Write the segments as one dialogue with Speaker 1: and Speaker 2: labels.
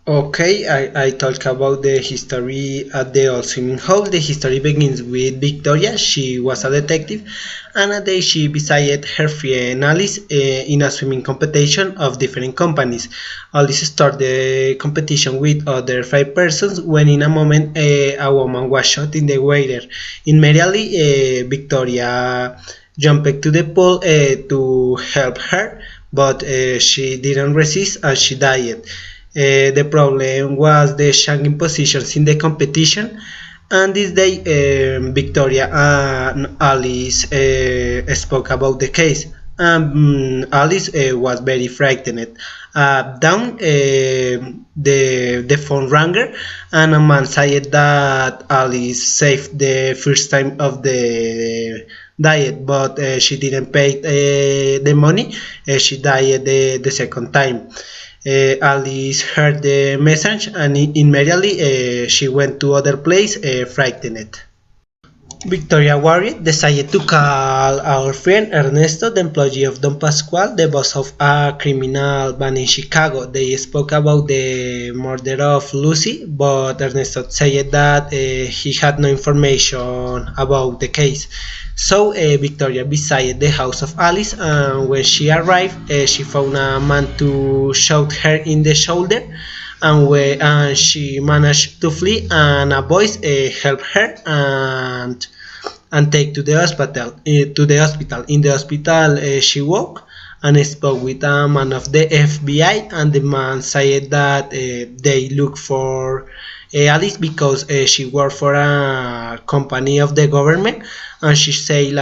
Speaker 1: Okay, I talk about the history at the old swimming hole. The history begins with Victoria. She was a detective, and a day she visited her friend Alice in a swimming competition of different companies. Alice started the competition with other five persons when, in a moment, a woman was shot in the water. Immediately, Victoria jumped to the pool to help her, but she didn't resist and she died. The problem was the changing positions in the competition, and this day Victoria and Alice spoke about the case. Alice was very frightened. Down the phone rang, and a man said that Alice saved the first time of the diet, but she didn't pay the money. She died the second time. Alice heard the message and immediately she went to other place frightened. Victoria worried, decided to call our friend Ernesto, the employee of Don Pascual, the boss of a criminal band in Chicago. They spoke about the murder of Lucy, but Ernesto said that he had no information about the case. So Victoria visited the house of Alice, and when she arrived, she found a man to shoot her in the shoulder, and she managed to flee, and a voice helped her and take to the hospital. In the hospital, she woke and spoke with a man of the FBI, and the man said that they look for Alice because she worked for a company of the government, and she said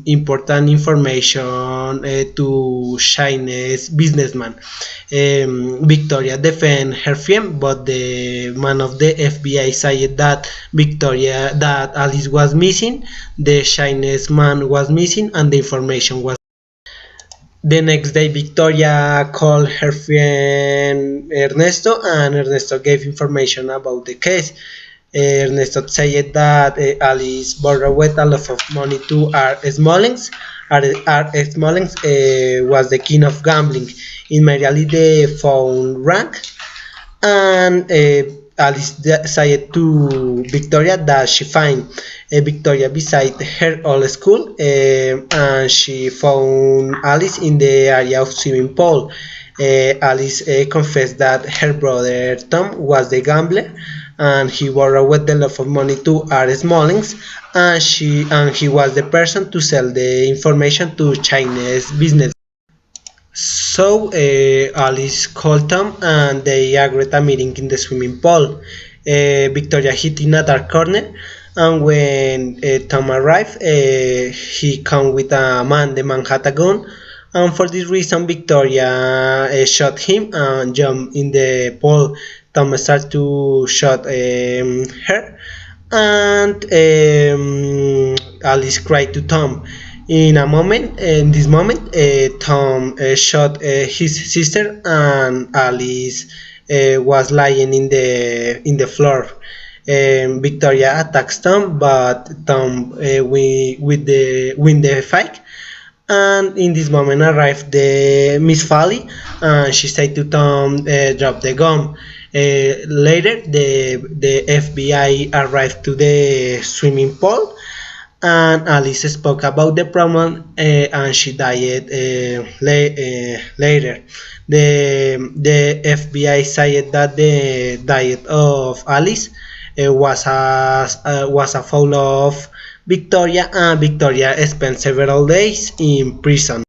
Speaker 1: important information to Chinese businessman. Victoria defended her friend, but the man of the FBI said that Alice was missing, the Chinese man was missing, and the information was. The next day, Victoria called her friend Ernesto, and Ernesto gave information about the case. Ernesto said that Alice borrowed a lot of money to Art Smollensk. Art Smollensk was the king of gambling. Immediately, the phone rang, and Alice decided to Victoria that she find Victoria beside her old school, and she found Alice in the area of swimming pool. Alice confessed that her brother Tom was the gambler, and he borrowed a lot of money to Art Smollensk, and he was the person to sell the information to Chinese business. So Alice called Tom and they agreed a meeting in the swimming pool. Victoria hid in a dark corner, and when Tom arrived, he came with a man. The man had a gun, and for this reason, Victoria shot him and jumped in the pool. Tom started to shoot her, and Alice cried to Tom. In this moment, Tom shot his sister, and Alice was lying in the floor. Victoria attacks Tom, but Tom win the fight. And in this moment arrived the Miss Folly, and she said to Tom, "Drop the gun." Later, the FBI arrived to the swimming pool, and Alice spoke about the problem, and she died later. The FBI said that the diet of Alice was a foul of Victoria, and Victoria spent several days in prison.